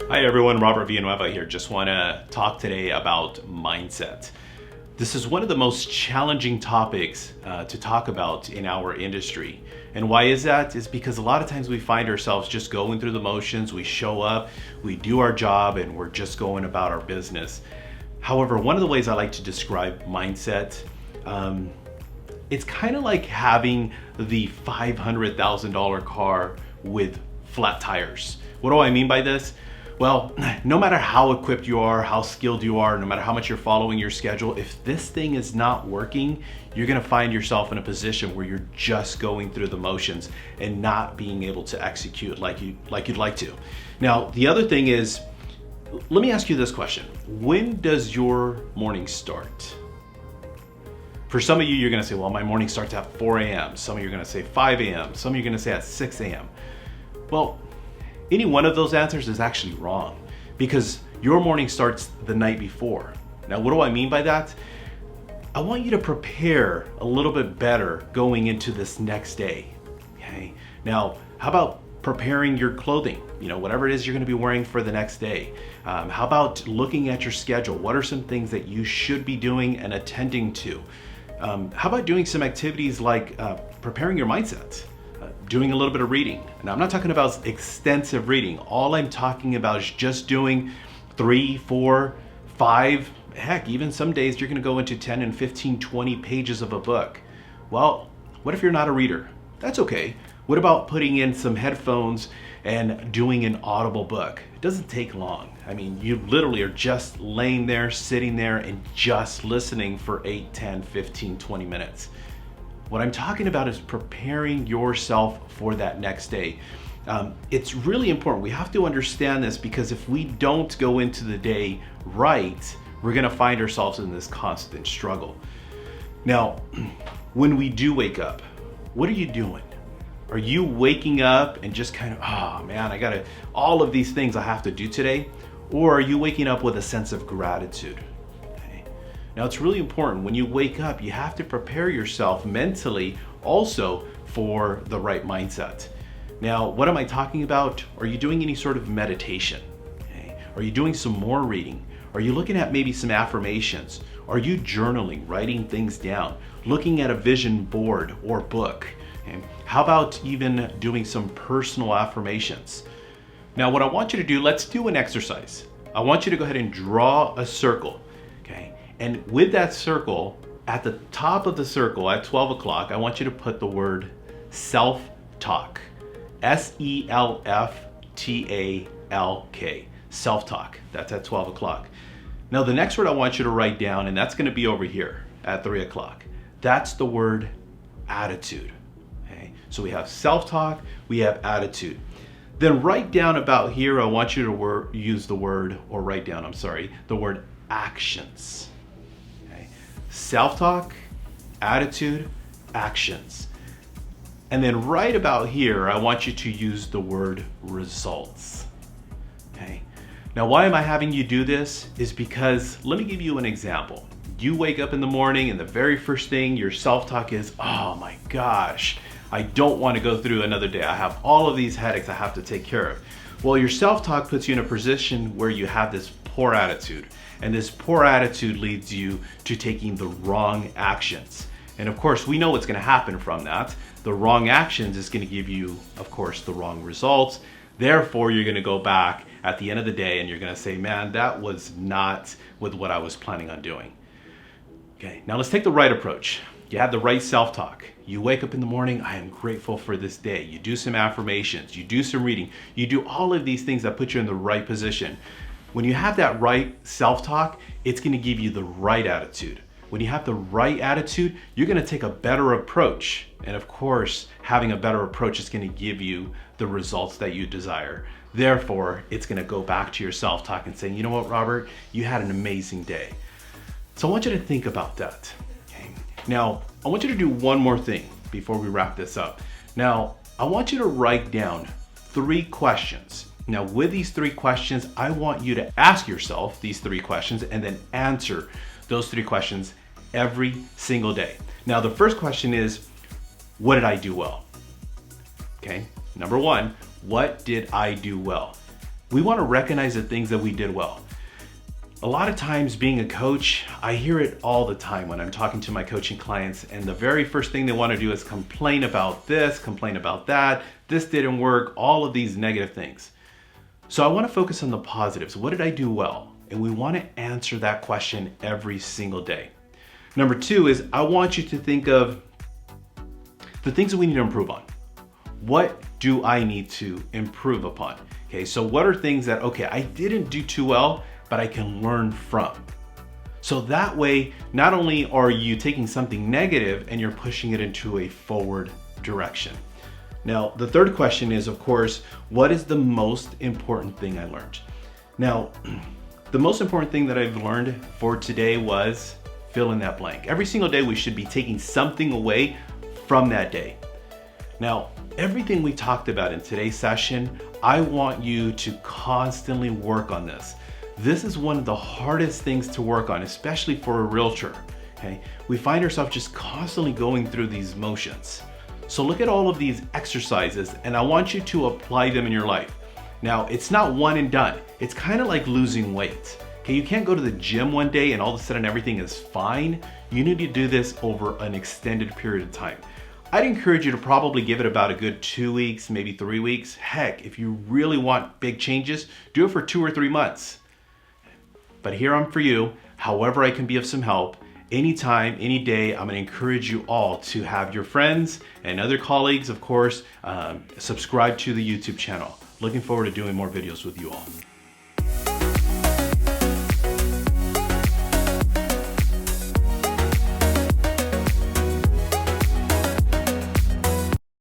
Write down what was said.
Hi everyone, Robert Villanueva here. Just want to talk today about mindset. This is one of the most challenging topics to talk about in our industry. And why is that? Is because a lot of times we find ourselves just going through the motions. We show up, we do our job, and we're just going about our business. However, one of the ways I like to describe mindset, it's kind of like having the $500,000 car with flat tires. What do I mean by this? Well, no matter how equipped you are, how skilled you are, no matter how much you're following your schedule, if this thing is not working, you're gonna find yourself in a position where you're just going through the motions and not being able to execute like you'd like to. Now, the other thing is, let me ask you this question. When does your morning start? For some of you, you're gonna say, well, my morning starts at 4 a.m. Some of you are gonna say 5 a.m. Some of you are gonna say at 6 a.m. Well, any one of those answers is actually wrong because your morning starts the night before. Now, what do I mean by that? I want you to prepare a little bit better going into this next day, okay? Now, how about preparing your clothing? You know, whatever it is you're gonna be wearing for the next day. How about looking at your schedule? What are some things that you should be doing and attending to? How about doing some activities like preparing your mindset? Doing a little bit of reading. Now, I'm not talking about extensive reading. All I'm talking about is just doing 3, 4, 5, heck, even some days you're gonna go into 10 and 15, 20 pages of a book. Well, what if you're not a reader? That's okay. What about putting in some headphones and doing an audible book? It doesn't take long. I mean, you literally are just laying there, sitting there, and just listening for 8, 10, 15, 20 minutes. What I'm talking about is preparing yourself for that next day. It's really important. We have to understand this because if we don't go into the day right, we're gonna find ourselves in this constant struggle. Now, when we do wake up, what are you doing? Are you waking up and just kind of, oh man, I gotta, all of these things I have to do today? Or are you waking up with a sense of gratitude? Now, it's really important when you wake up, you have to prepare yourself mentally also for the right mindset. Now, what am I talking about? Are you doing any sort of meditation? Okay. Are you doing some more reading? Are you looking at maybe some affirmations? Are you journaling, writing things down, looking at a vision board or book? Okay. How about even doing some personal affirmations? Now, what I want you to do, let's do an exercise. I want you to go ahead and draw a circle, okay? And with that circle, at the top of the circle at 12 o'clock, I want you to put the word self-talk. S-E-L-F-T-A-L-K. Self-talk. That's at 12 o'clock. Now, the next word I want you to write down, and that's going to be over here at 3 o'clock. That's the word attitude. Okay? So we have self-talk, we have attitude. Then write down about here, I want you to use the word, or write down, the word actions. Self-talk, attitude, actions. And then right about here, I want you to use the word results. Okay. Now, why am I having you do this? Is because, let me give you an example. You wake up in the morning and the very first thing your self-talk is, oh my gosh, I don't want to go through another day. I have all of these headaches I have to take care of. Well, your self-talk puts you in a position where you have this poor attitude. And this poor attitude leads you to taking the wrong actions. And of course, we know what's going to happen from that. The wrong actions is going to give you, of course, the wrong results. Therefore, you're going to go back at the end of the day and you're going to say, man, that was not with what I was planning on doing. Okay, now let's take the right approach. You have the right self-talk. You wake up in the morning, I am grateful for this day. You do some affirmations, you do some reading, you do all of these things that put you in the right position. When you have that right self-talk, it's gonna give you the right attitude. When you have the right attitude, you're gonna take a better approach. And of course, having a better approach is gonna give you the results that you desire. Therefore, it's gonna go back to your self-talk and say, you know what, Robert, you had an amazing day. So I want you to think about that. Okay? Now, I want you to do one more thing before we wrap this up. Now, I want you to write down 3 questions. Now, with these 3 questions, I want you to ask yourself these 3 questions and then answer those 3 questions every single day. Now, the first question is, what did I do well? Okay, number 1, what did I do well? We want to recognize the things that we did well. A lot of times being a coach, I hear it all the time when I'm talking to my coaching clients, and the very first thing they want to do is complain about this, complain about that, this didn't work, all of these negative things. So I want to focus on the positives. What did I do well? And we want to answer that question every single day. Number two is I want you to think of the things that we need to improve on. What do I need to improve upon? Okay, so what are things that, okay, I didn't do too well, but I can learn from. So that way, not only are you taking something negative and you're pushing it into a forward direction. Now, the third question is, of course, what is the most important thing I learned? Now, the most important thing that I've learned for today was fill in that blank. Every single day, we should be taking something away from that day. Now, everything we talked about in today's session, I want you to constantly work on this. This is one of the hardest things to work on, especially for a realtor, okay? We find ourselves just constantly going through these motions. So look at all of these exercises, and I want you to apply them in your life. Now, it's not one and done. It's kind of like losing weight. Okay, you can't go to the gym one day and all of a sudden everything is fine. You need to do this over an extended period of time. I'd encourage you to probably give it about a good 2 weeks, maybe 3 weeks. Heck, if you really want big changes, do it for 2 or 3 months. But here I'm for you, however I can be of some help. Anytime, any day, I'm gonna encourage you all to have your friends and other colleagues, of course, subscribe to the YouTube channel. Looking forward to doing more videos with you all.